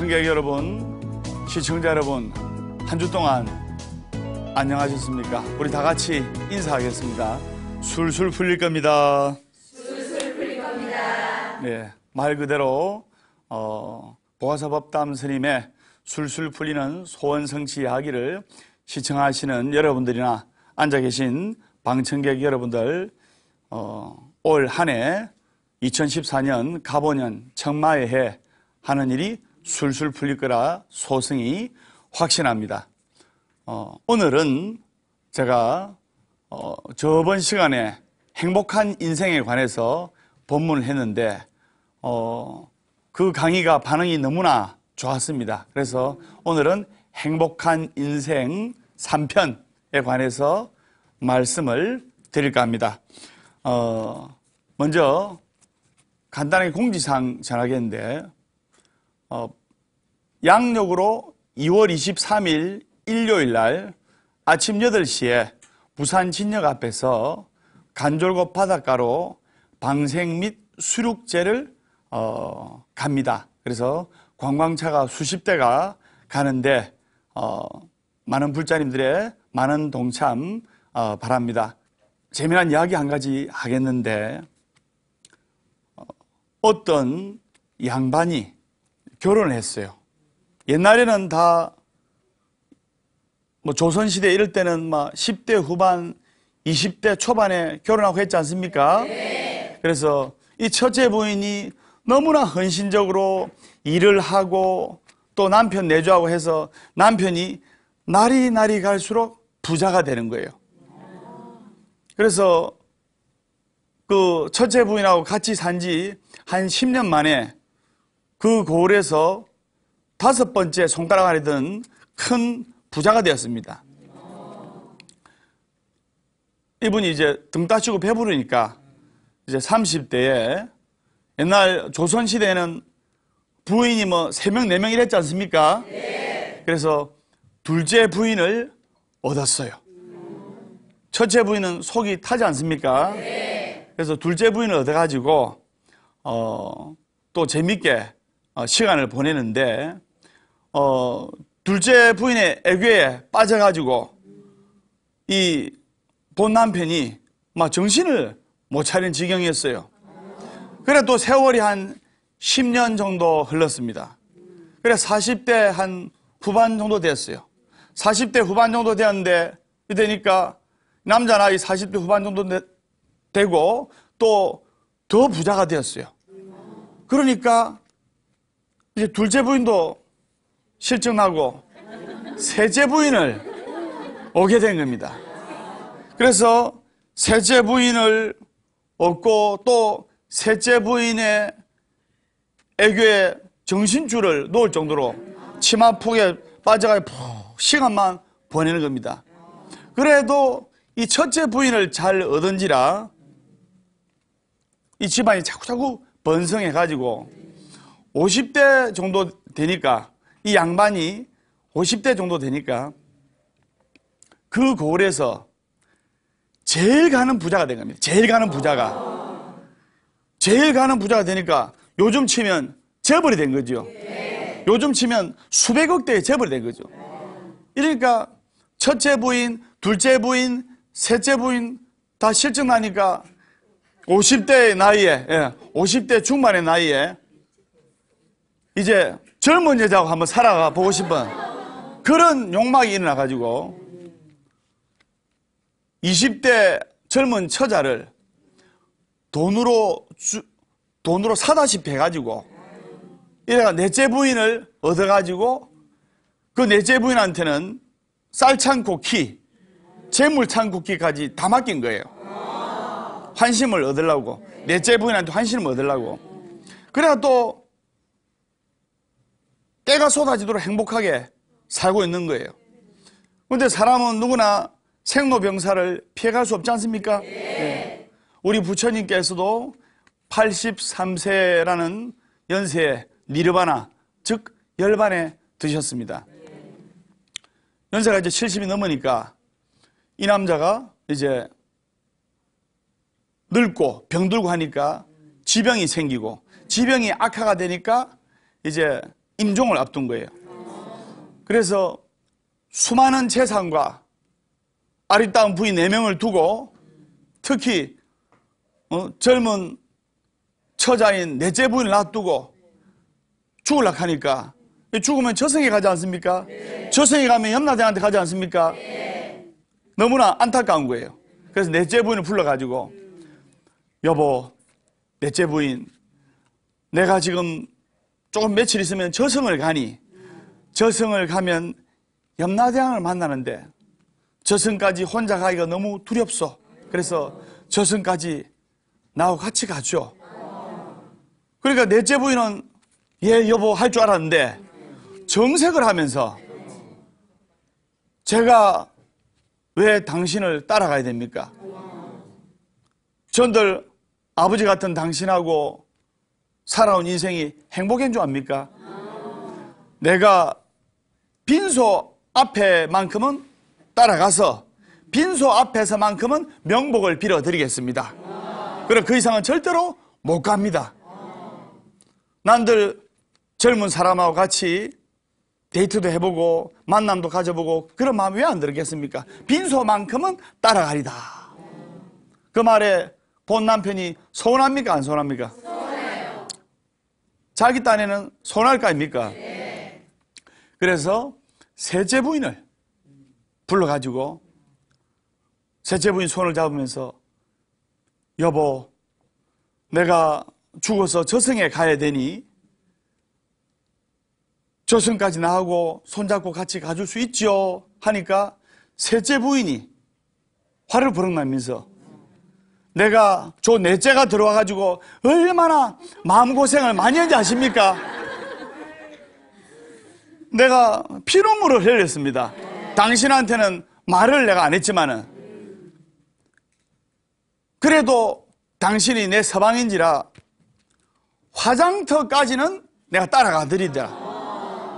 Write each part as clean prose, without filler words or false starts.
방청객 여러분, 시청자 여러분, 한 주 동안 안녕하셨습니까? 우리 다 같이 인사하겠습니다. 술술 풀릴 겁니다. 술술 풀릴 겁니다. 네, 말 그대로 보가사법담 스님의 술술 풀리는 소원성취 이야기를 시청하시는 여러분들이나 앉아 계신 방청객 여러분들, 올 한 해 2014년 갑오년 청마의 해 하는 일이 술술 풀릴 거라 소승이 확신합니다. 오늘은 제가 저번 시간에 행복한 인생에 관해서 법문을 했는데 그 강의가 반응이 너무나 좋았습니다. 그래서 오늘은 행복한 인생 3편에 관해서 말씀을 드릴까 합니다. 먼저 간단하게 공지사항 전하겠는데, 양력으로 2월 23일 일요일 날 아침 8시에 부산 진역 앞에서 간졸곶 바닷가로 방생 및 수륙제를 갑니다. 그래서 관광차가 수십 대가 가는데 많은 불자님들의 많은 동참 바랍니다. 재미난 이야기 한 가지 하겠는데, 어떤 양반이 결혼을 했어요. 옛날에는 다 조선시대 이럴 때는 막 10대 후반, 20대 초반에 결혼하고 했지 않습니까? 네. 그래서 이 첫째 부인이 너무나 헌신적으로 일을 하고 또 남편 내조하고 해서 남편이 날이 갈수록 부자가 되는 거예요. 그래서 그 첫째 부인하고 같이 산 지 한 10년 만에 그 고을에서 5번째 손가락 안에 든 큰 부자가 되었습니다. 이분이 이제 등 따시고 배부르니까 이제 30대에, 옛날 조선시대에는 부인이 뭐 3명, 4명 이랬지 않습니까? 네. 그래서 둘째 부인을 얻었어요. 첫째 부인은 속이 타지 않습니까? 네. 그래서 둘째 부인을 얻어가지고 또 재밌게 시간을 보내는데, 둘째 부인의 애교에 빠져가지고 이 본 남편이 막 정신을 못 차리는 지경이었어요. 그래 또 세월이 한 10년 정도 흘렀습니다. 그래 40대 한 후반 정도 됐어요. 40대 후반 정도 되었는데, 이러니까 남자 나이 40대 후반 정도 되고 또 더 부자가 되었어요. 그러니까 이제 둘째 부인도 실증나고 셋째 부인을 얻게 된 겁니다. 그래서 셋째 부인을 얻고 또 셋째 부인의 애교에 정신줄을 놓을 정도로 치마폭에 빠져가지고 푹 시간만 보내는 겁니다. 그래도 이 첫째 부인을 잘 얻은지라 이 집안이 자꾸자꾸 번성해가지고 50대 정도 되니까, 이 양반이 50대 정도 되니까 그 고을에서 제일 가는 부자가 된 겁니다. 제일 가는 부자가 되니까 요즘 치면 재벌이 된 거죠. 요즘 치면 수백억 대의 재벌이 된 거죠. 이러니까 첫째 부인, 둘째 부인, 셋째 부인 다 실증나니까 50대 나이에, 50대 중반의 나이에 이제 젊은 여자하고 한번 살아가 보고 싶은 그런 욕망이 일어나가지고 20대 젊은 처자를 돈으로 사다시피 해가지고 이래가 넷째 부인을 얻어가지고 그 넷째 부인한테는 쌀창고 키, 재물창고 키까지 다 맡긴 거예요. 환심을 얻으려고, 넷째 부인한테 환심을 얻으려고. 그래야 또 때가 쏟아지도록 행복하게 살고 있는 거예요. 그런데 사람은 누구나 생로병사를 피해갈 수 없지 않습니까? 네. 우리 부처님께서도 83세라는 연세에 니르바나, 즉 열반에 드셨습니다. 연세가 이제 70이 넘으니까 이 남자가 이제 늙고 병들고 하니까 지병이 생기고, 지병이 악화가 되니까 이제 임종을 앞둔 거예요. 그래서 수많은 재산과 아리따운 부인 4명을 두고 특히 젊은 처자인 넷째 부인을 놔두고 죽으려고 하니까 죽으면 저승에 가지 않습니까? 저승에 가면 염라대왕한테 가지 않습니까? 너무나 안타까운 거예요. 그래서 넷째 부인을 불러가지고 여보, 넷째 부인, 내가 지금 조금 며칠 있으면 저승을 가니 저승을 가면 염라대왕을 만나는데 저승까지 혼자 가기가 너무 두렵소. 그래서 저승까지 나하고 같이 가죠. 그러니까 넷째 부인은 예 여보 할 줄 알았는데 정색을 하면서 제가 왜 당신을 따라가야 됩니까? 전들 아버지 같은 당신하고 살아온 인생이 행복한 줄 압니까? 내가 빈소 앞에만큼은 따라가서 빈소 앞에서만큼은 명복을 빌어드리겠습니다. 그럼 그 이상은 절대로 못 갑니다. 난들 젊은 사람하고 같이 데이트도 해보고 만남도 가져보고 그런 마음이 왜 안 들겠습니까? 빈소만큼은 따라가리다. 그 말에 본 남편이 서운합니까? 안 서운합니까? 서운해요. 자기 딴에는 서운할 거 아닙니까? 네. 그래서 셋째 부인을 불러가지고 셋째 부인 손을 잡으면서 여보, 내가 죽어서 저승에 가야 되니 저승까지 나하고 손잡고 같이 가줄 수 있죠? 하니까 셋째 부인이 화를 버럭내면서 내가 저 넷째가 들어와가지고 얼마나 마음고생을 많이 했는지 아십니까? 내가 피눈물을 흘렸습니다. 당신한테는 말을 내가 안 했지만은 그래도 당신이 내 서방인지라 화장터까지는 내가 따라가 드리더라.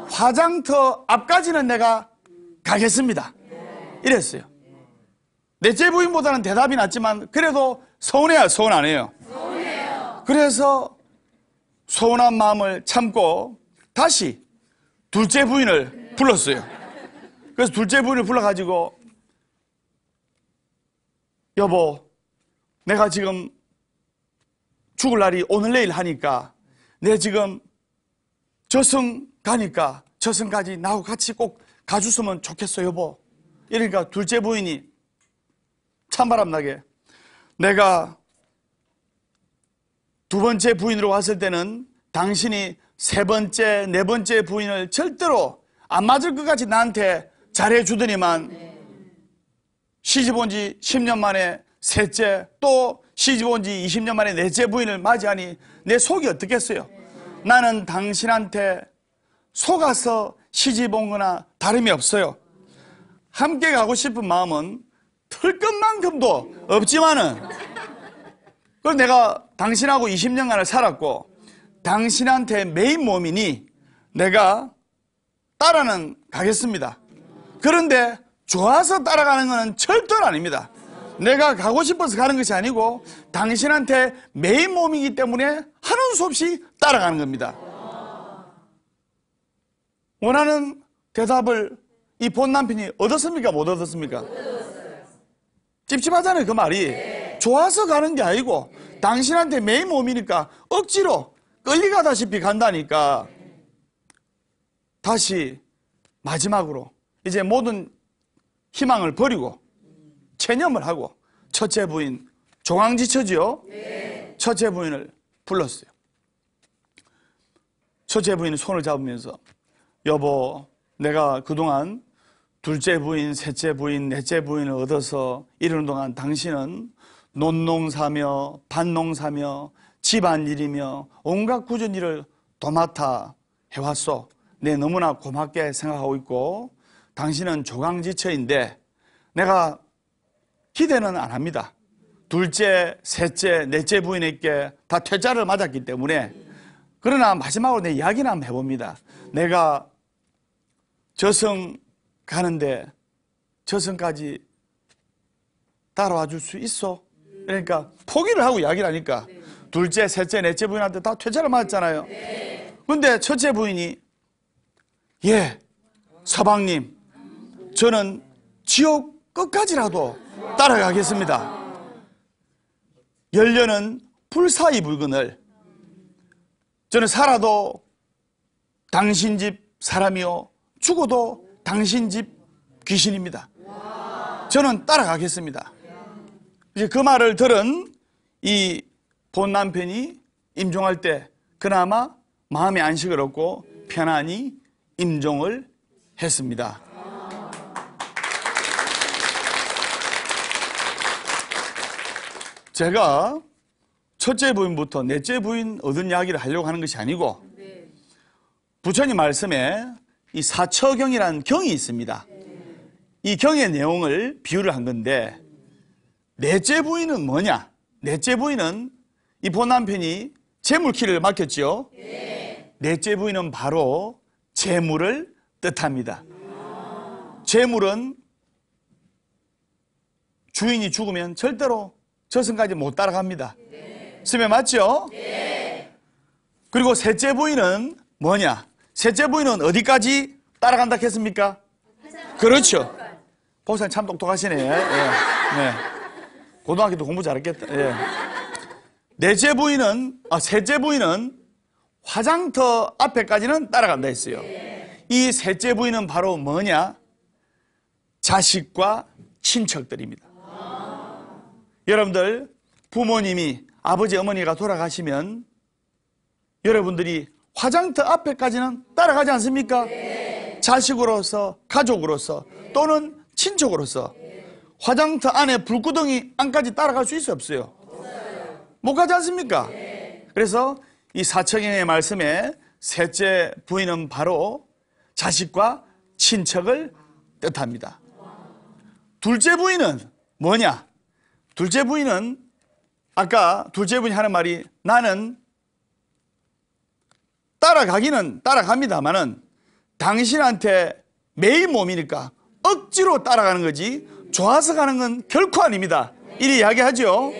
화장터 앞까지는 내가 가겠습니다. 이랬어요. 넷째 부인보다는 대답이 낫지만 그래도 서운해요, 서운 안 해요? 서운해요. 그래서 서운한 마음을 참고 다시 둘째 부인을 불렀어요. 그래서 둘째 부인을 불러가지고 여보, 내가 지금 죽을 날이 오늘 내일 하니까 내 지금 저승 가니까 저승까지 나하고 같이 꼭 가줬으면 좋겠어 여보. 이러니까 둘째 부인이 찬바람나게 내가 두 번째 부인으로 왔을 때는 당신이 세 번째, 네 번째 부인을 절대로 안 맞을 것 같이 나한테 잘해주더니만 시집 온 지 10년 만에 셋째, 또 시집 온 지 20년 만에 넷째 부인을 맞이하니 내 속이 어떻겠어요? 나는 당신한테 속아서 시집 온 거나 다름이 없어요. 함께 가고 싶은 마음은 틀 것만큼도 없지만은 그럼 내가 당신하고 20년간을 살았고 당신한테 메인 몸이니 내가 따라는 가겠습니다. 그런데 좋아서 따라가는 것은 절대로 아닙니다. 내가 가고 싶어서 가는 것이 아니고 당신한테 메인 몸이기 때문에 하는 수 없이 따라가는 겁니다. 원하는 대답을 이 본 남편이 얻었습니까? 못 얻었습니까? 찝찝하잖아요, 그 말이. 좋아서 가는 게 아니고 당신한테 메인 몸이니까 억지로 끌려가다시피 간다니까. 다시 마지막으로 이제 모든 희망을 버리고 체념을 하고 첫째 부인, 조강지처지요? 첫째 부인을 불렀어요. 첫째 부인이 손을 잡으면서 여보, 내가 그동안 둘째 부인, 셋째 부인, 넷째 부인을 얻어서 이러는 동안 당신은 논농사며 밭농사며 집안일이며 온갖 굳은 일을 도맡아 해왔소. 내 너무나 고맙게 생각하고 있고 당신은 조강지처인데 내가 기대는 안 합니다. 둘째, 셋째, 넷째 부인에게 다 퇴짜를 맞았기 때문에. 그러나 마지막으로 내 이야기는 한번 해봅니다. 내가 저승 가는데 저승까지 따라와 줄 수 있어? 그러니까 포기를 하고 이야기를 하니까 둘째, 셋째, 넷째 부인한테 다 퇴짜를 맞았잖아요. 근데 첫째 부인이 예, 서방님, 저는 지옥 끝까지라도 따라가겠습니다. 열려는 불사의 불근을 저는 살아도 당신 집 사람이요 죽어도 당신 집 귀신입니다. 저는 따라가겠습니다. 이제 그 말을 들은 이 본 남편이 임종할 때 그나마 마음의 안식을 얻고 편안히 임종을 했습니다. 제가 첫째 부인부터 넷째 부인 얻은 이야기를 하려고 하는 것이 아니고 부처님 말씀에 이 사처경이라는 경이 있습니다. 이 경의 내용을 비유를 한 건데 넷째 부인은 뭐냐? 넷째 부인은 이 본 남편이 재물키를 맡겼죠. 넷째 부인은 바로 재물을 뜻합니다. 재물은 주인이 죽으면 절대로 저승까지 못 따라갑니다. 스며 맞죠? 그리고 셋째 부인은 뭐냐? 셋째 부인은 어디까지 따라간다 했습니까? 그렇죠. 목사님 참 똑똑하시네. 예. 네. 고등학교 때 공부 잘했겠다. 예. 셋째 부인은 화장터 앞에까지는 따라간다 했어요. 이 셋째 부인은 바로 뭐냐? 자식과 친척들입니다. 여러분들, 부모님이, 아버지, 어머니가 돌아가시면 여러분들이 화장터 앞에까지는 따라가지 않습니까? 자식으로서, 가족으로서, 또는 친척으로서 화장터 안에 불구덩이 안까지 따라갈 수 있어요, 없어요? 못 가지 않습니까? 그래서 이 사처경의 말씀에 셋째 부인은 바로 자식과 친척을 뜻합니다. 둘째 부인은 뭐냐? 둘째 부인은 아까 둘째 부인이 하는 말이 나는 따라가기는 따라갑니다만은 당신한테 매일 몸이니까 억지로 따라가는 거지 좋아서 가는 건 결코 아닙니다. 이리 이야기하죠.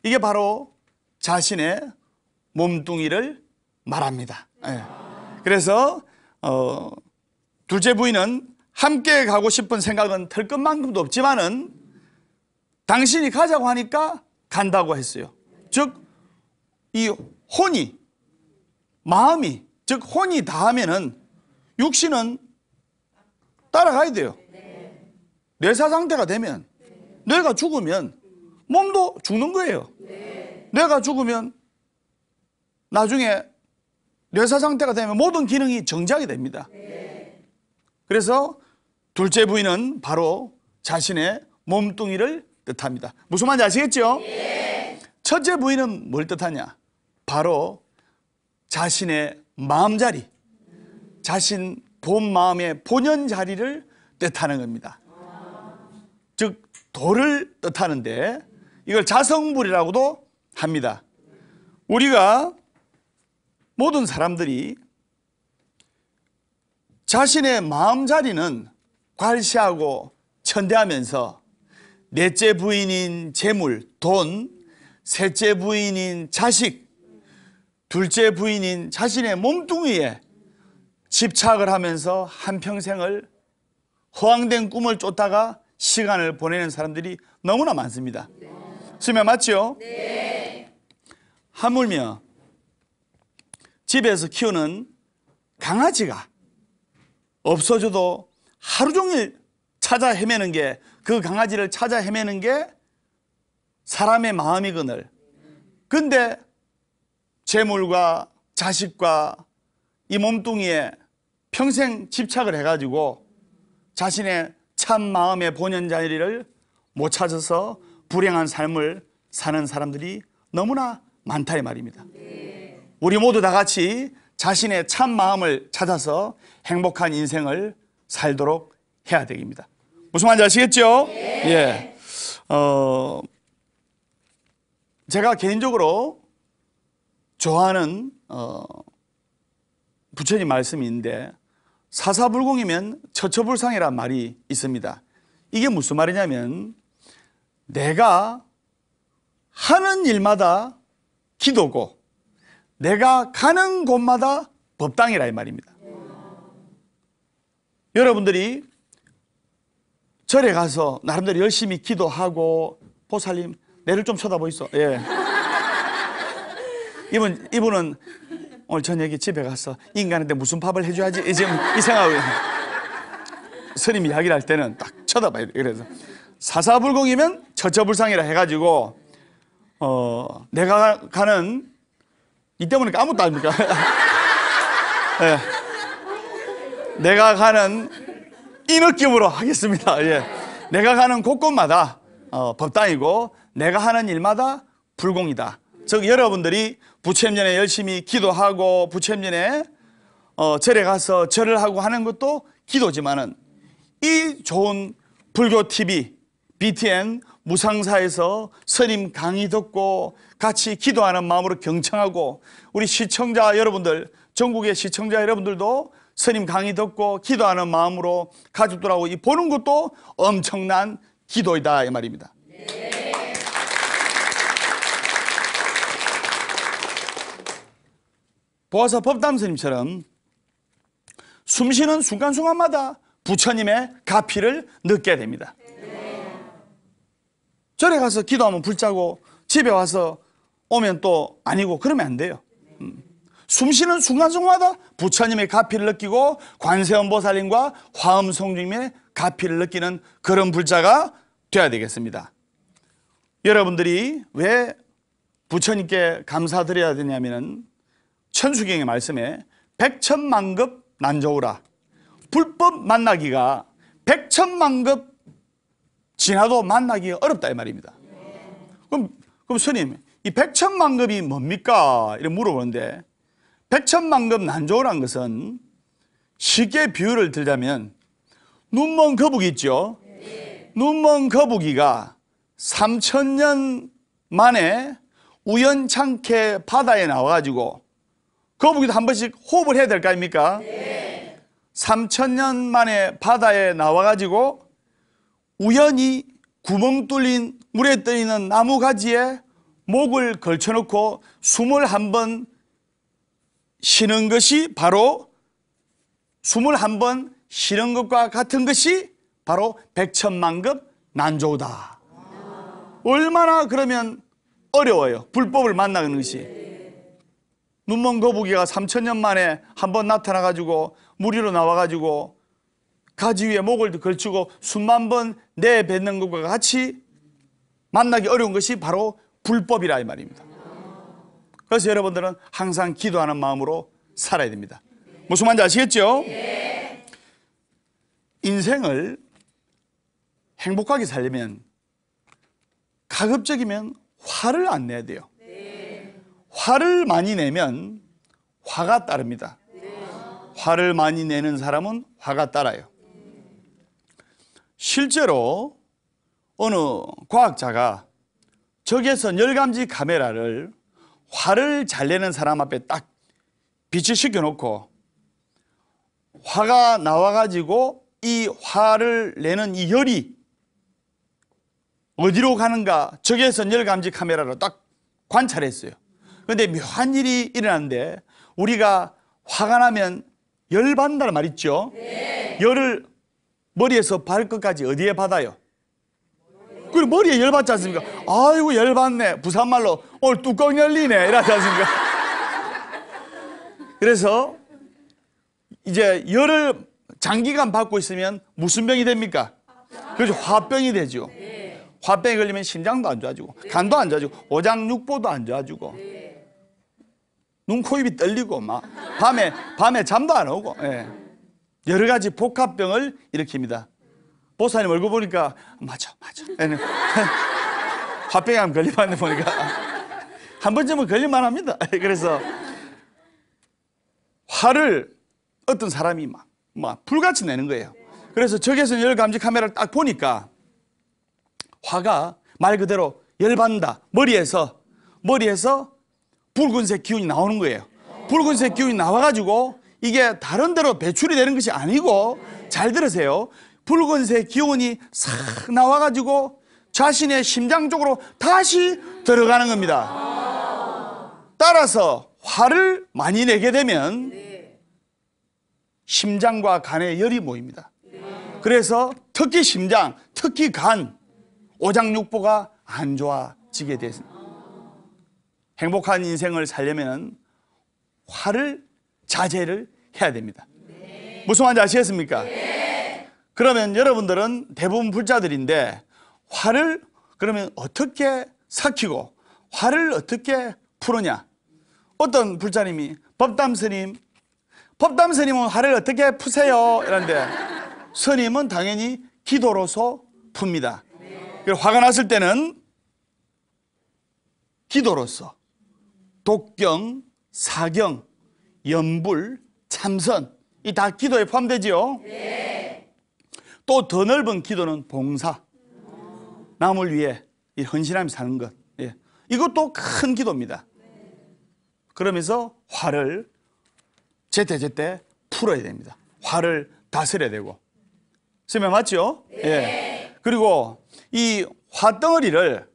이게 바로 자신의 몸뚱이를 말합니다. 그래서 둘째 부인은 함께 가고 싶은 생각은 들 것만큼도 없지만은 당신이 가자고 하니까 간다고 했어요. 즉 이 혼이 마음이 즉 혼이 닿으면은 육신은 따라가야 돼요. 뇌사 상태가 되면 뇌가 죽으면 몸도 죽는 거예요. 뇌가 죽으면 나중에 뇌사 상태가 되면 모든 기능이 정지하게 됩니다. 그래서 둘째 부인은 바로 자신의 몸뚱이를 뜻합니다. 무슨 말인지 아시겠죠? 첫째 부인은 뭘 뜻하냐? 바로 자신의 마음자리, 자신 본 마음의 본연 자리를 뜻하는 겁니다. 즉 도를 뜻하는데 이걸 자성불이라고도 합니다. 우리가 모든 사람들이 자신의 마음자리는 괄시하고 천대하면서 넷째 부인인 재물, 돈, 셋째 부인인 자식, 둘째 부인인 자신의 몸뚱이에 집착을 하면서 한평생을 허황된 꿈을 쫓다가 시간을 보내는 사람들이 너무나 많습니다. 수면 맞죠? 하물며 집에서 키우는 강아지가 없어져도 하루 종일 찾아 헤매는 게, 그 강아지를 찾아 헤매는 게 사람의 마음이거늘. 근데 재물과 자식과 이 몸뚱이에 평생 집착을 해가지고 자신의 참 마음의 본연 자리를 못 찾아서 불행한 삶을 사는 사람들이 너무나 많다 이 말입니다. 우리 모두 다 같이 자신의 참 마음을 찾아서 행복한 인생을 살도록 해야 되겠습니다. 무슨 말인지 아시겠죠? 예. 제가 개인적으로 좋아하는 부처님 말씀이 있는데 사사불공이면 처처불상이라는 말이 있습니다. 이게 무슨 말이냐면 내가 하는 일마다 기도고 내가 가는 곳마다 법당이라 이 말입니다. 여러분들이 절에 가서 나름대로 열심히 기도하고, 보살님 내를 좀 쳐다보이소. 예. 이분은 오늘 저녁에 집에 가서 인간한테 무슨 밥을 해줘야지 지금 이 생각을 스님 이야기를 할 때는 딱 쳐다봐야 돼. 그래서 사사불공이면 처처불상이라 해가지고 내가 가는 이때 보니까 아무것도 아닙니까? 예. 내가 가는 이 느낌으로 하겠습니다. 예. 내가 가는 곳곳마다 법당이고 내가 하는 일마다 불공이다. 즉 여러분들이 부처님전에 열심히 기도하고 부처님전에 절에 가서 절을 하고 하는 것도 기도지만은 이 좋은 불교 TV, BTN 무상사에서 스님 강의 듣고 같이 기도하는 마음으로 경청하고 우리 시청자 여러분들, 전국의 시청자 여러분들도 스님 강의 듣고 기도하는 마음으로 가족들하고 이 보는 것도 엄청난 기도이다 이 말입니다. 보아서 법담 스님처럼 숨쉬는 순간순간마다 부처님의 가피를 느껴야 됩니다. 절에 가서 기도하면 불자고 집에 와서 오면 또 아니고 그러면 안 돼요. 숨쉬는 순간순간마다 부처님의 가피를 느끼고 관세음보살님과 화엄성주님의 가피를 느끼는 그런 불자가 되어야 되겠습니다. 여러분들이 왜 부처님께 감사드려야 되냐면은 천수경의 말씀에 백천만급 난조우라, 불법 만나기가 백천만급 지나도 만나기 어렵다 이 말입니다. 그럼 스님 이 백천만급이 뭡니까? 이렇게 물어보는데 백천만급 난조우라는 것은 쉽게 비유를 들자면 눈먼 거북이 있죠. 눈먼 거북이가 3000년 만에 우연찮게 바다에 나와가지고 거북이도 한 번씩 호흡을 해야 될 거 아닙니까? 3000년 만에 바다에 나와가지고 우연히 구멍 뚫린 물에 떠있는 나무 가지에 목을 걸쳐놓고 숨을 한번 쉬는 것이 바로 숨을 한번 쉬는 것과 같은 것이 바로 백천만급 난조우다. 얼마나 그러면 어려워요. 불법을 만나는 것이. 눈먼 거북이가 3000년 만에 한번 나타나가지고 물 위로 나와가지고 가지 위에 목을 걸치고 숨만 번 내뱉는 것과 같이 만나기 어려운 것이 바로 불법이라 이 말입니다. 그래서 여러분들은 항상 기도하는 마음으로 살아야 됩니다. 무슨 말인지 아시겠죠? 인생을 행복하게 살려면 가급적이면 화를 안 내야 돼요. 화를 많이 내면 화가 따릅니다. 화를 많이 내는 사람은 화가 따라요. 실제로 어느 과학자가 적외선 열감지 카메라를 화를 잘 내는 사람 앞에 딱 빛을 시켜놓고 화가 나와가지고 이 화를 내는 이 열이 어디로 가는가 적외선 열감지 카메라로 딱 관찰했어요. 그런데 묘한 일이 일어났는데 우리가 화가 나면 열받는다는 말 있죠? 열을 머리에서 발끝까지 어디에 받아요? 그리고 머리에 열받지 않습니까? 아이고 열받네. 부산말로 오늘 뚜껑 열리네 이러지 않습니까? 그래서 이제 열을 장기간 받고 있으면 무슨 병이 됩니까? 그렇죠. 화병이 되죠. 화병에 걸리면 심장도 안 좋아지고 간도 안 좋아지고 오장육부도 안 좋아지고 눈, 코, 입이 떨리고 막 밤에 잠도 안 오고 여러 가지 복합병을 일으킵니다. 보살님 얼굴 보니까 맞아 화병에 한번 걸리면 보니까 한 번쯤은 걸릴만 합니다. 그래서 화를 어떤 사람이 막 불같이 내는 거예요. 그래서 적외선 열감지 카메라를 딱 보니까 화가 말 그대로 열받는다. 머리에서 붉은색 기운이 나오는 거예요. 붉은색 기운이 나와가지고 이게 다른 데로 배출이 되는 것이 아니고 잘 들으세요. 붉은색 기운이 싹 나와가지고 자신의 심장 쪽으로 다시 들어가는 겁니다. 따라서 화를 많이 내게 되면 심장과 간에 열이 모입니다. 그래서 특히 심장, 특히 간, 오장육부가 안 좋아지게 됐습니다. 행복한 인생을 살려면 화를 자제를 해야 됩니다. 무슨 말인지 아시겠습니까? 그러면 여러분들은 대부분 불자들인데 화를 그러면 어떻게 삭히고 화를 어떻게 푸느냐? 어떤 불자님이 법담 스님은 화를 어떻게 푸세요? 이런데 스님은 당연히 기도로서 풉니다. 화가 났을 때는 기도로서 독경, 사경, 염불, 참선 이 다 기도에 포함되지요. 또 더 넓은 기도는 봉사, 남을 위해 헌신하며 사는 것, 이것도 큰 기도입니다. 그러면서 화를 제때제때 풀어야 됩니다. 화를 다스려야 되고. 선생님 맞죠? 그리고 이 화덩어리를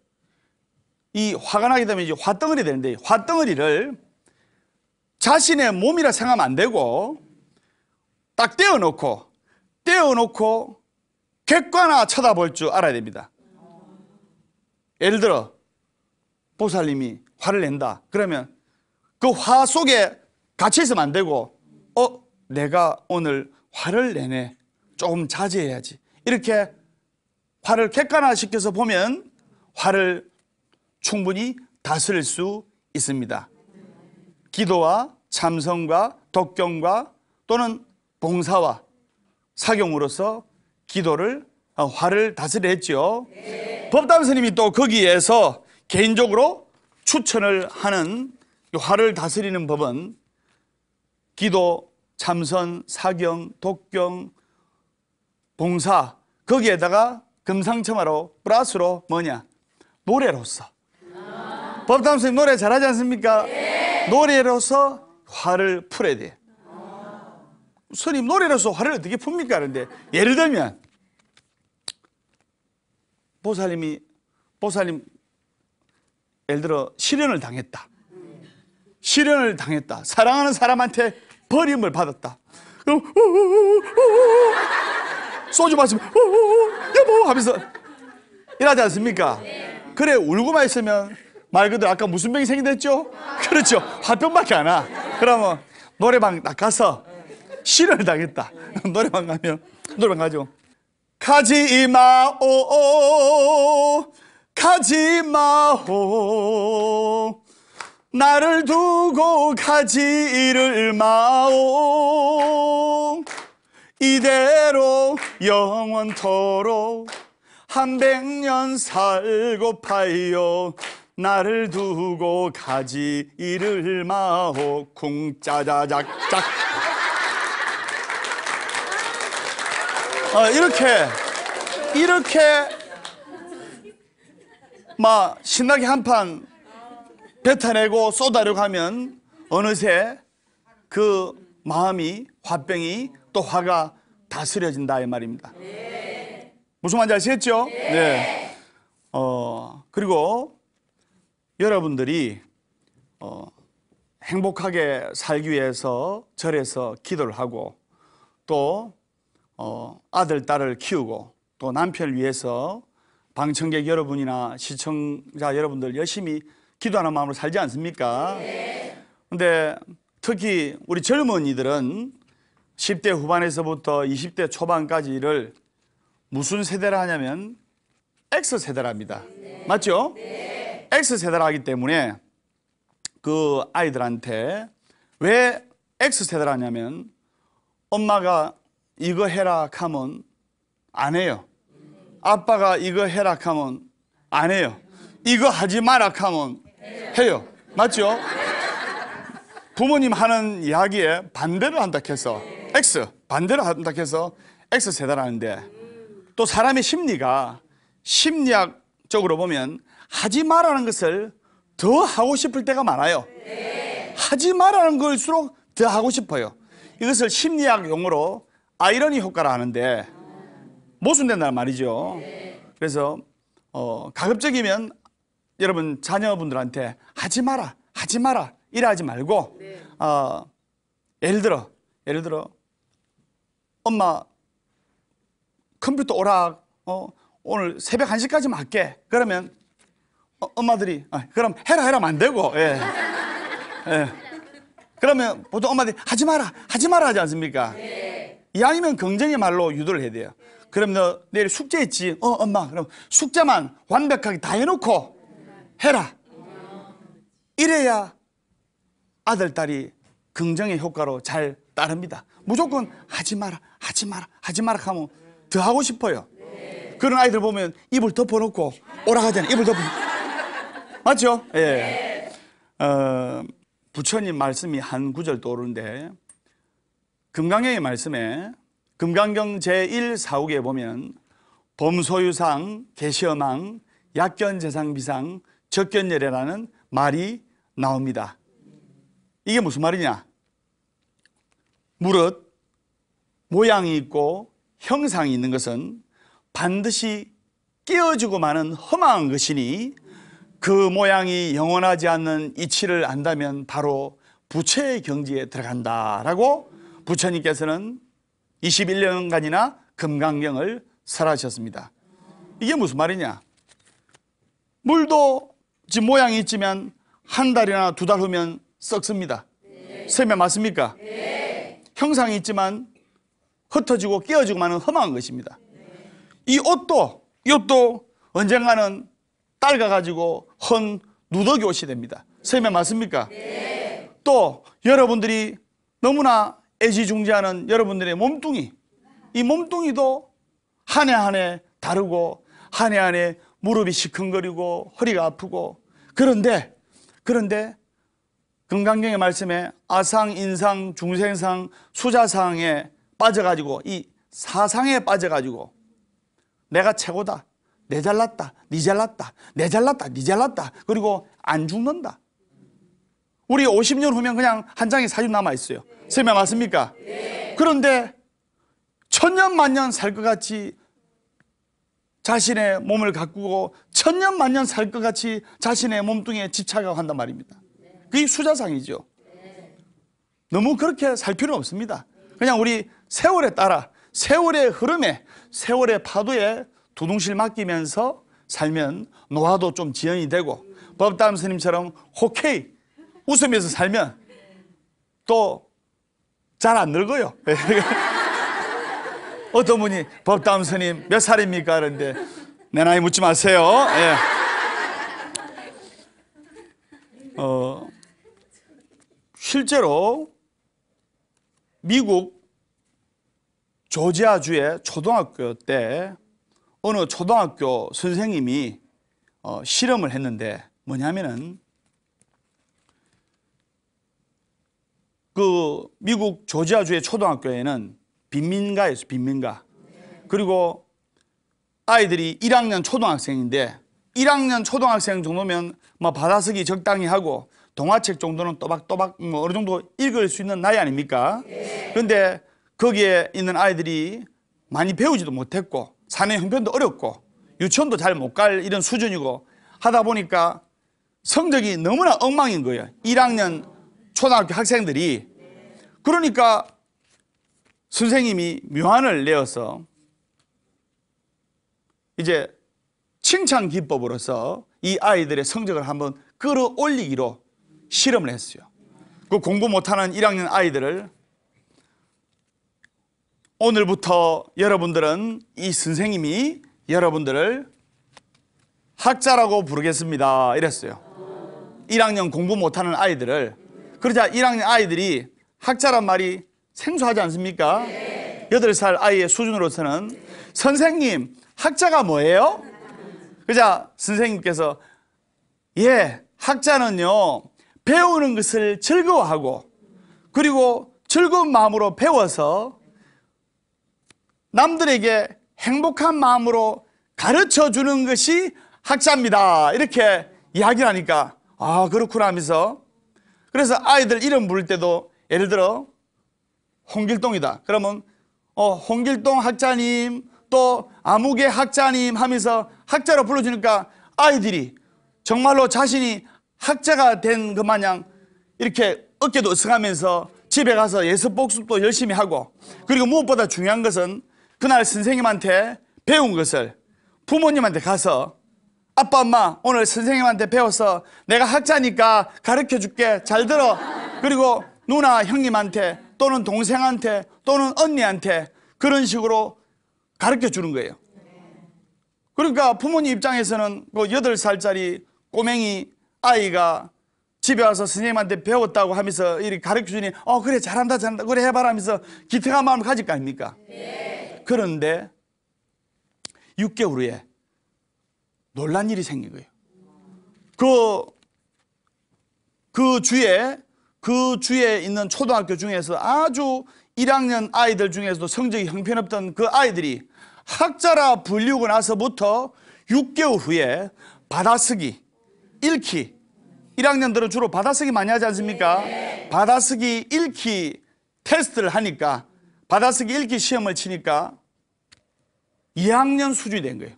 이 화가 나게 되면 이제 화덩어리 되는데 화덩어리를 자신의 몸이라 생각하면 안 되고 딱 떼어놓고 객관화 쳐다볼 줄 알아야 됩니다. 예를 들어 보살님이 화를 낸다. 그러면 그 화 속에 갇혀 있으면 안 되고 내가 오늘 화를 내네. 조금 자제해야지. 이렇게 화를 객관화시켜서 보면 화를 충분히 다스릴 수 있습니다. 기도와 참선과 독경과 또는 봉사와 사경으로서 기도를 화를 다스려 했죠. 법담 스님이 또 거기에서 개인적으로 추천을 하는 화를 다스리는 법은 기도, 참선, 사경, 독경, 봉사 거기에다가 금상첨화로 플러스로 뭐냐? 노래로서. 법담 스님 노래 잘하지 않습니까? 노래로서 화를 풀어야 돼. 스님 노래로서 화를 어떻게 풉니까? 그런데 예를 들면 보살님 예를 들어 실현을 당했다. 사랑하는 사람한테 버림을 받았다. 그럼 소주 마시면 여보 하면서 이러지 않습니까? 그래 울고만 있으면 말 그대로 아까 무슨 병이 생긴댔죠? 그렇죠. 화병밖에 안 와. 그러면 노래방 딱 가서 실현을 당했다. 노래방 가죠. 가지 마오 나를 두고 가지를 마오 이대로 영원토록 한 100년 살고파요 나를 두고 가지를 마오 쿵짜자작작 이렇게 막 신나게 한판 뱉어내고 쏟아내고 하면 어느새 그 마음이 화병이 또 화가 다스려진다 이 말입니다. 무슨 말인지 아시겠죠? 네. 그리고 여러분들이 행복하게 살기 위해서 절에서 기도를 하고 또 아들, 딸을 키우고 또 남편을 위해서 방청객 여러분이나 시청자 여러분들 열심히 기도하는 마음으로 살지 않습니까? 근데 특히 우리 젊은이들은 10대 후반에서부터 20대 초반까지를 무슨 세대라 하냐면 X세대랍니다. 맞죠? X세대라 하기 때문에 그 아이들한테 왜 X세대라 하냐면 엄마가 이거 해라 하면 안 해요. 아빠가 이거 해라 하면 안 해요. 이거 하지 마라 하면 해요. 맞죠? 부모님 하는 이야기에 반대를 한다 해서 반대를 한다 해서 X세대라는데 또 사람의 심리가 심리학적으로 보면 하지 마라는 것을 더 하고 싶을 때가 많아요. 하지 마라는 걸수록 더 하고 싶어요. 이것을 심리학 용어로 아이러니 효과라 하는데 모순된다는 말이죠. 그래서 가급적이면 여러분 자녀분들한테 하지 마라 이래 하지 말고 예를 들어 엄마 컴퓨터 오락 오늘 새벽 1시까지만 할게. 그러면 엄마들이 그럼 해라 하면 안 되고 예. 예. 그러면 보통 엄마들이 하지 마라 하지 않습니까? 이왕이면 긍정의 말로 유도를 해야 돼요. 그럼 너 내일 숙제 있지? 엄마 그럼 숙제만 완벽하게 다 해놓고 해라. 이래야 아들 딸이 긍정의 효과로 잘 따릅니다. 무조건 하지 마라 하면 더 하고 싶어요. 그런 아이들 보면 입을 덮어놓고 오락하잖아요. 입을 덮어. 맞죠? 예. 부처님 말씀이 한 구절 떠오르는데 금강경의 말씀에 금강경 제1사국에 보면 범소유상 계시엄왕 약견재상비상 적견열애라는 말이 나옵니다. 이게 무슨 말이냐? 무릇 모양이 있고 형상이 있는 것은 반드시 깨어지고 마는 허망한 것이니 그 모양이 영원하지 않는 이치를 안다면 바로 부처의 경지에 들어간다라고 부처님께서는 21년간이나 금강경을 설하셨습니다. 이게 무슨 말이냐? 물도 지금 모양이 있지만 한 달이나 두 달 후면 썩습니다. 설명 맞습니까? 형상이 있지만 흩어지고 깨어지고 마는 험한 것입니다. 이 옷도 언젠가는 낡아가지고 헌 누더기 옷이 됩니다. 설명 맞습니까? 또 여러분들이 너무나 애지중지하는 여러분들의 몸뚱이, 이 몸뚱이도 한 해 한 해 다르고 한 해 한 해 무릎이 시큰거리고 허리가 아프고 그런데 금강경의 말씀에 아상, 인상, 중생상, 수자상에 빠져가지고 이 사상에 빠져가지고 내가 최고다, 내 잘났다, 니 잘났다, 내 잘났다, 니 잘났다, 그리고 안 죽는다. 우리 50년 후면 그냥 한 장의 사진 남아있어요. 설명 맞습니까? 그런데 천년 만년 살 것 같이 자신의 몸을 가꾸고 천년 만년 살 것 같이 자신의 몸뚱이에 집착하고 한단 말입니다. 그게 수자상이죠. 너무 그렇게 살 필요는 없습니다. 그냥 우리 세월에 따라 세월의 흐름에 세월의 파도에 두둥실 맡기면서 살면 노화도 좀 지연이 되고 법담 스님처럼 호케이 웃으면서 살면 또 잘 안 늙어요. 어떤 분이 법담 스님 몇 살입니까? 그런데 내 나이 묻지 마세요. 예. 실제로 미국 조지아주의 초등학교 때 어느 초등학교 선생님이 실험을 했는데 뭐냐면은 그 미국 조지아주의 초등학교에는 빈민가였어요. 빈민가. 그리고 아이들이 1학년 초등학생인데 1학년 초등학생 정도면 뭐 받아쓰기 적당히 하고 동화책 정도는 또박또박 뭐 어느 정도 읽을 수 있는 나이 아닙니까? 그런데 거기에 있는 아이들이 많이 배우지도 못했고 사회 형편도 어렵고 유치원도 잘 못 갈 이런 수준이고 하다 보니까 성적이 너무나 엉망인 거예요. 1학년 초등학교 학생들이. 그러니까 선생님이 묘안을 내어서 이제 칭찬 기법으로서 이 아이들의 성적을 한번 끌어올리기로 실험을 했어요. 그 공부 못하는 1학년 아이들을 오늘부터 여러분들은 이 선생님이 여러분들을 학자라고 부르겠습니다 이랬어요. 1학년 공부 못하는 아이들을. 그러자 1학년 아이들이 학자란 말이 생소하지 않습니까? 8살 아이의 수준으로서는 선생님 학자가 뭐예요? 그러자 선생님께서 예, 학자는요 배우는 것을 즐거워하고 그리고 즐거운 마음으로 배워서 남들에게 행복한 마음으로 가르쳐 주는 것이 학자입니다. 이렇게 이야기를 하니까 아 그렇구나 하면서 그래서 아이들 이름 부를 때도 예를 들어 홍길동이다. 그러면 홍길동 학자님 또 아무개 학자님 하면서 학자로 불러주니까 아이들이 정말로 자신이 학자가 된 것 마냥 이렇게 어깨도 으쓱하면서 집에 가서 예습복습도 열심히 하고, 그리고 무엇보다 중요한 것은 그날 선생님한테 배운 것을 부모님한테 가서 아빠 엄마 오늘 선생님한테 배워서 내가 학자니까 가르쳐 줄게, 잘 들어. 그리고 누나 형님한테 또는 동생한테 또는 언니한테 그런 식으로 가르쳐 주는 거예요. 그러니까 부모님 입장에서는 그 8살짜리 꼬맹이 아이가 집에 와서 선생님한테 배웠다고 하면서 이렇게 가르쳐 주니 그래 잘한다 잘한다 그래 해봐라 하면서 기특한 마음을 가질 거 아닙니까? 그런데 6개월 후에 놀란 일이 생긴 거예요. 그 주에 있는 초등학교 중에서 아주 1학년 아이들 중에서도 성적이 형편없던 그 아이들이 학자라 불리우고 나서부터 6개월 후에 받아쓰기, 읽기, 1학년들은 주로 받아쓰기 많이 하지 않습니까? 받아쓰기, 읽기 테스트를 하니까, 받아쓰기, 읽기 시험을 치니까 2학년 수준이 된 거예요.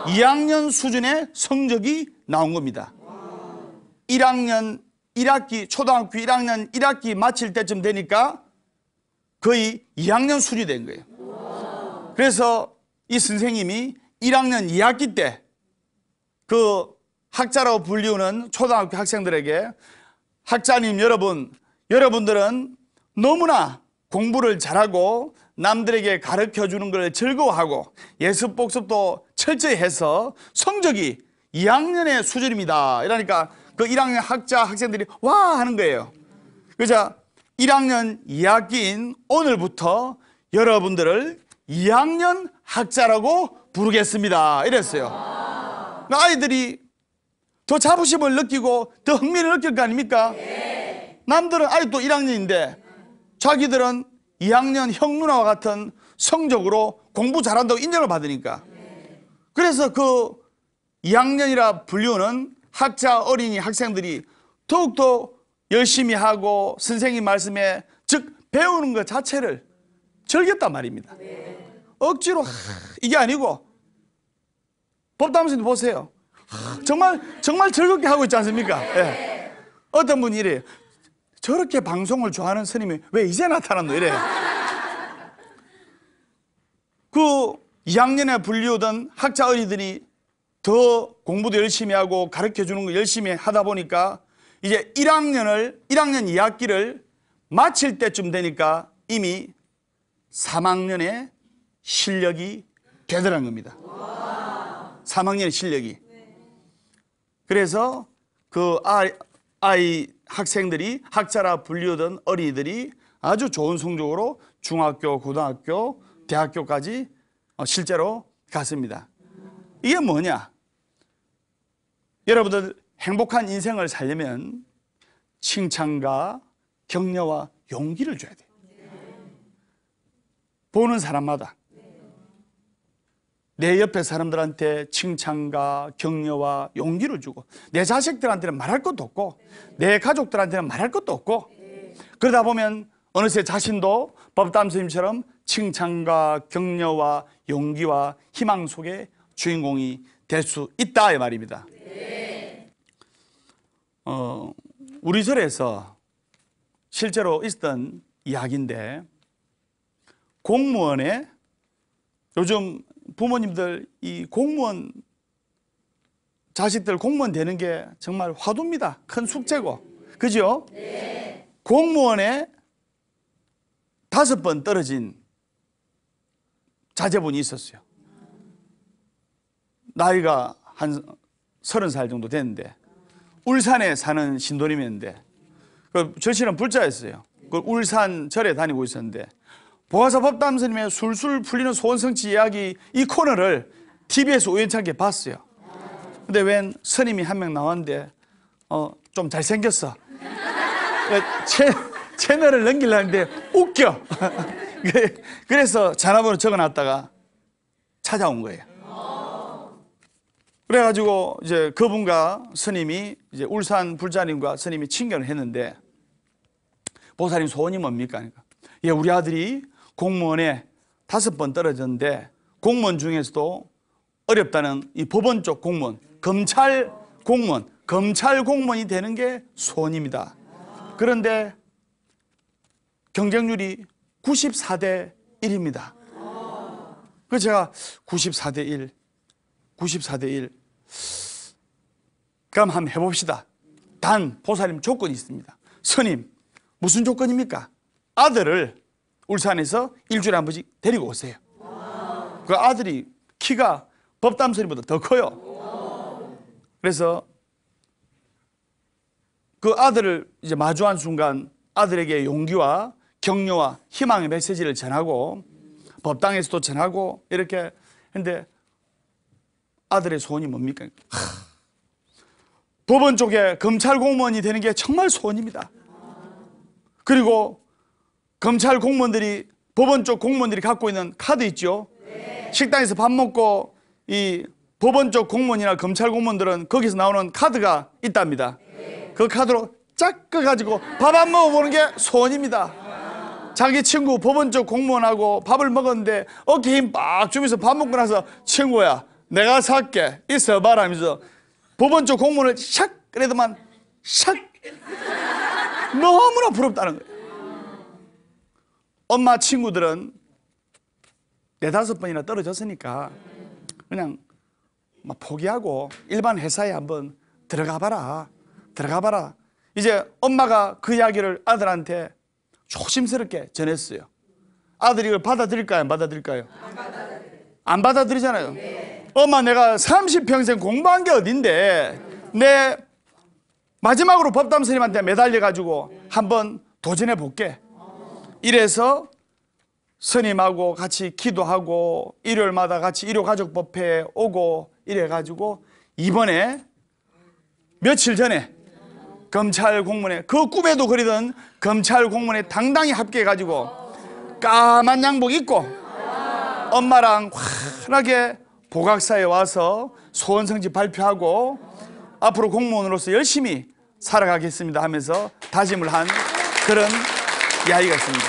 2학년 수준의 성적이 나온 겁니다. 1학년 1학기, 초등학교 1학년 1학기 마칠 때쯤 되니까 거의 2학년 수준이 된 거예요. 그래서 이 선생님이 1학년 2학기 때 그 학자라고 불리우는 초등학교 학생들에게 학자님 여러분들은 너무나 공부를 잘하고 남들에게 가르쳐 주는 걸 즐거워하고 예습 복습도 철저히 해서 성적이 2학년의 수준입니다. 이러니까 그 1학년 학생들이 와 하는 거예요. 그래서 1학년 2학기인 오늘부터 여러분들을 2학년 학자라고 부르겠습니다. 이랬어요. 아이들이 더 자부심을 느끼고 더 흥미를 느낄 거 아닙니까? 남들은 아직도 1학년인데 자기들은 2학년 형 누나와 같은 성적으로 공부 잘한다고 인정을 받으니까. 그래서 그 2학년이라 불리우는 학자 어린이 학생들이 더욱더 열심히 하고 선생님 말씀에 즉 배우는 것 자체를 즐겼단 말입니다. 억지로 이게 아니고 법담선생님 보세요. 정말 즐겁게 하고 있지 않습니까? 예. 어떤 분이 이래요. 저렇게 방송을 좋아하는 스님이 왜 이제 나타났노? 이래요. 그 2학년에 불리우던 학자 어린이들이 더 공부도 열심히 하고 가르쳐 주는 거 열심히 하다 보니까 이제 1학년 2학기를 마칠 때쯤 되니까 이미 3학년의 실력이 되더란 겁니다. 3학년의 실력이. 그래서 그 아이 학생들이 학자라 불리우던 어린이들이 아주 좋은 성적으로 중학교, 고등학교, 대학교까지 실제로 갔습니다. 이게 뭐냐? 여러분들 행복한 인생을 살려면 칭찬과 격려와 용기를 줘야 돼요. 보는 사람마다 내 옆에 사람들한테 칭찬과 격려와 용기를 주고 내 자식들한테는 말할 것도 없고 내 가족들한테는 말할 것도 없고 그러다 보면 어느새 자신도 법담 스님처럼 칭찬과 격려와 용기와 희망 속의 주인공이 될 수 있다 이 말입니다. 우리 절에서 실제로 있었던 이야기인데 공무원에 요즘 부모님들 이 공무원 자식들 공무원 되는 게 정말 화두입니다. 큰 숙제고 그죠? 네. 공무원에 5번 떨어진 자제분이 있었어요. 나이가 한 30살 정도 됐는데 울산에 사는 신도림이었는데 그 절실한 불자였어요. 그 울산 절에 다니고 있었는데 보화사 법담 스님의 술술 풀리는 소원성취 이야기 이 코너를 TV에서 우연찮게 봤어요. 근데 웬 스님이 한 명 나왔는데 좀 잘생겼어. 채널을 넘기려는데 웃겨. 그래서 전화번호 적어놨다가 찾아온 거예요. 그래가지고 이제 그분과 스님이 이제 울산 불자님과 스님이 친견을 했는데 보살님 소원이 뭡니까? 그러니까 예, 우리 아들이 공무원에 5번 떨어졌는데 공무원 중에서도 어렵다는 이 법원 쪽 공무원, 검찰 공무원이 되는 게 소원입니다. 그런데 경쟁률이 94대 1입니다. 그래서 제가 94대 1, 94대 1. 그럼 한번 해봅시다. 단 보살님 조건이 있습니다. 스님, 무슨 조건입니까? 아들을 울산에서 일주일에 한 번씩 데리고 오세요. 그 아들이 키가 법담 스님보다 더 커요. 그래서 그 아들을 이제 마주한 순간 아들에게 용기와 격려와 희망의 메시지를 전하고 법당에서도 전하고 이렇게 했는데 아들의 소원이 뭡니까? 법원 쪽에 검찰 공무원이 되는 게 정말 소원입니다. 그리고 검찰 공무원들이 법원 쪽 공무원들이 갖고 있는 카드 있죠? 식당에서 밥 먹고 이 법원 쪽 공무원이나 검찰 공무원들은 거기서 나오는 카드가 있답니다. 그 카드로 짝 꺼가지고 밥 안 먹어보는 게 소원입니다. 자기 친구 법원 쪽 공무원하고 밥을 먹었는데 어깨 힘 빡 주면서 밥 먹고 나서 친구야 내가 살게 있어봐라 하면서 법원 쪽 공무원을 샥 그래도만 샥 너무나 부럽다는 거예요. 엄마 친구들은 4-5번이나 떨어졌으니까 그냥 막 포기하고 일반 회사에 한번 들어가 봐라. 이제 엄마가 그 이야기를 아들한테 조심스럽게 전했어요. 아들이 이걸 받아들일까요? 안 받아들일까요? 안 받아들이잖아요. 엄마 내가 30평생 공부한 게 어딘데 내 마지막으로 법담 스님한테 매달려가지고 한번 도전해 볼게. 이래서 스님하고 같이 기도하고 일요일마다 같이 일요가족법회에 오고 이래가지고 이번에 며칠 전에 검찰 공무원에 그 꿈에도 그리던 검찰 공무원에 당당히 합격해가지고 까만 양복 입고 엄마랑 환하게 보각사에 와서 소원성지 발표하고 앞으로 공무원으로서 열심히 살아가겠습니다 하면서 다짐을 한 그런 이야기가 있습니다.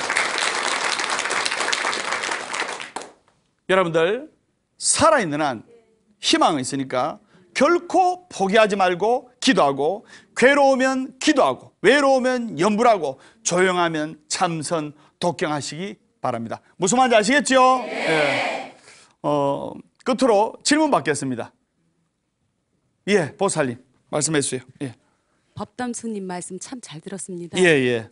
여러분들 살아있는 한 희망이 있으니까 결코 포기하지 말고 기도하고 괴로우면 기도하고 외로우면 염불하고 조용하면 참선 독경하시기 바랍니다. 무슨 말인지 아시겠죠? 네. 끝으로 질문 받겠습니다. 예, 보살님 말씀해 주세요. 예. 법담 스님 말씀 참 잘 들었습니다. 예.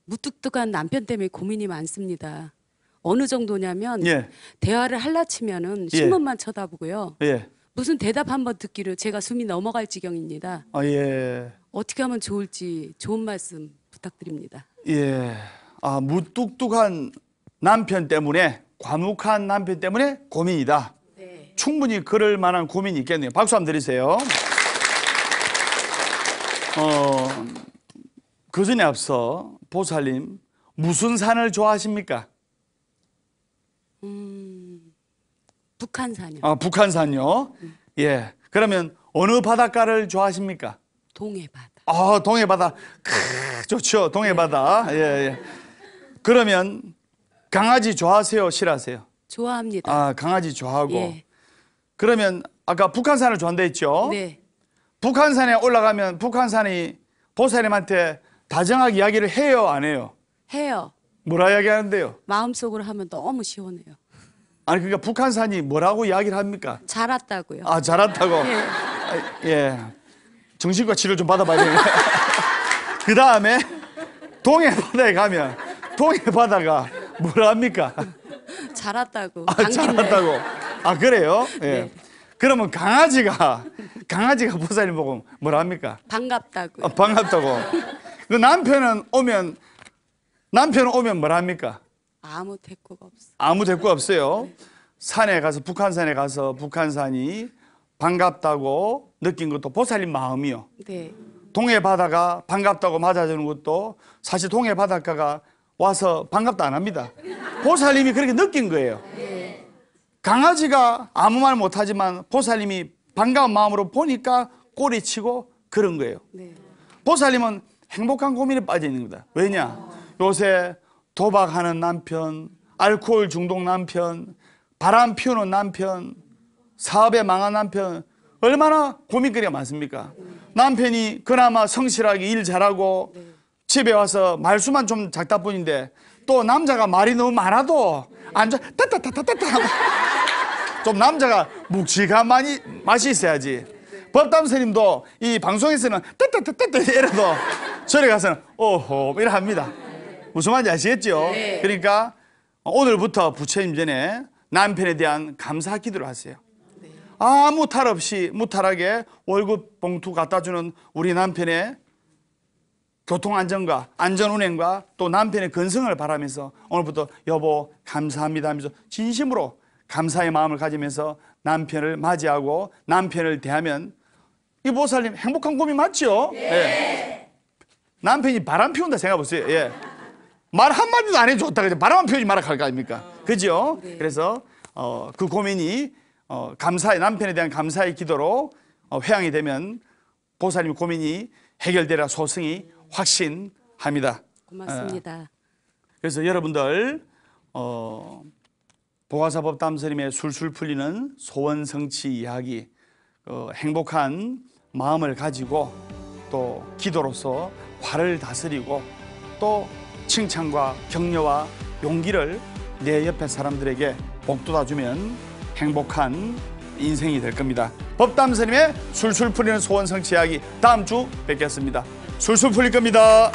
무뚝뚝한 남편 때문에 고민이 많습니다. 어느 정도냐면 예. 대화를 할라치면은 신문만 쳐다보고요. 예. 무슨 대답 한번 듣기로 제가 숨이 넘어갈 지경입니다. 예. 어떻게 하면 좋을지 좋은 말씀 부탁드립니다. 예. 무뚝뚝한 남편 때문에 과묵한 남편 때문에 고민이다. 네. 충분히 그럴 만한 고민이 있겠네요. 박수 한번 드리세요. 그 전에 앞서 보살님 무슨 산을 좋아하십니까? 북한산이요. 북한산요. 예. 그러면 어느 바닷가를 좋아하십니까? 동해바다. 동해바다. 좋죠. 동해바다. 예. 그러면 강아지 좋아하세요? 싫어하세요? 좋아합니다. 강아지 좋아하고. 예. 그러면 아까 북한산을 좋아한다 했죠? 네. 북한산에 올라가면 북한산이 보살님한테 다정하게 이야기를 해요? 안 해요? 해요. 뭐라 이야기하는데요? 마음속으로 하면 너무 시원해요. 아니 그러니까 북한산이 뭐라고 이야기를 합니까? 잘 왔다고요. 잘 왔다고? 예. 예. 정신과 치료 좀 받아봐야 되겠네. 그 다음에 동해바다에 가면 동해바다가 뭐라 합니까? 잘 왔다고. 잘 반긴데. 왔다고. 그래요? 예. 네. 그러면 강아지가 보살님 보고 뭐라 합니까? 반갑다고요. 반갑다고. 그 남편은 오면 뭐라 합니까? 아무 대꾸가 없어. 아무 대꾸 없어요. 산에 가서 북한산에 가서 북한산이 반갑다고 느낀 것도 보살님 마음이요. 네. 동해바다가 반갑다고 맞아주는 것도 사실 동해바닷가가 와서 반갑다 안 합니다. 보살님이 그렇게 느낀 거예요. 강아지가 아무 말 못하지만 보살님이 반가운 마음으로 보니까 꼬리치고 그런 거예요. 네. 보살님은 행복한 고민에 빠져 있는 거다. 왜냐? 요새 도박하는 남편, 알코올 중독 남편, 바람 피우는 남편, 사업에 망한 남편 얼마나 고민거리가 많습니까? 남편이 그나마 성실하게 일 잘하고 집에 와서 말수만 좀 작다 뿐인데 또 남자가 말이 너무 많아도 앉아 따따따따따 좀 남자가 묵직한 맛이 있어야지. 법담 스님도 이 방송에서는 따따따따따 이래도 저리 가서는 오호 이래 합니다. 무슨 말인지 아시겠죠? 네. 그러니까 오늘부터 부처님 전에 남편에 대한 감사 기도를 하세요. 아무 탈 없이 무탈하게 월급 봉투 갖다 주는 우리 남편의 교통안전과 안전운행과 또 남편의 건승을 바라면서 오늘부터 여보 감사합니다 하면서 진심으로 감사의 마음을 가지면서 남편을 맞이하고 남편을 대하면 이 보살님 행복한 꿈이 맞죠? 예. 남편이 바람 피운다 생각해보세요. 예. 말 한마디도 안 해줬다 그죠? 바람만 피우지 마라 할 거 아닙니까? 그죠? 그래서 그 고민이 감사의 남편에 대한 감사의 기도로 회양이 되면 보살님 고민이 해결되라 소승이 확신합니다. 고맙습니다. 그래서 여러분들 보가사 법담 스님의 술술 풀리는 소원성취 이야기 행복한 마음을 가지고 또 기도로서 화를 다스리고 또 칭찬과 격려와 용기를 내 옆에 사람들에게 복돋아주면 행복한 인생이 될 겁니다. 법담 스님의 술술 풀리는 소원성취 이야기 다음 주 뵙겠습니다. 술술 풀릴 겁니다.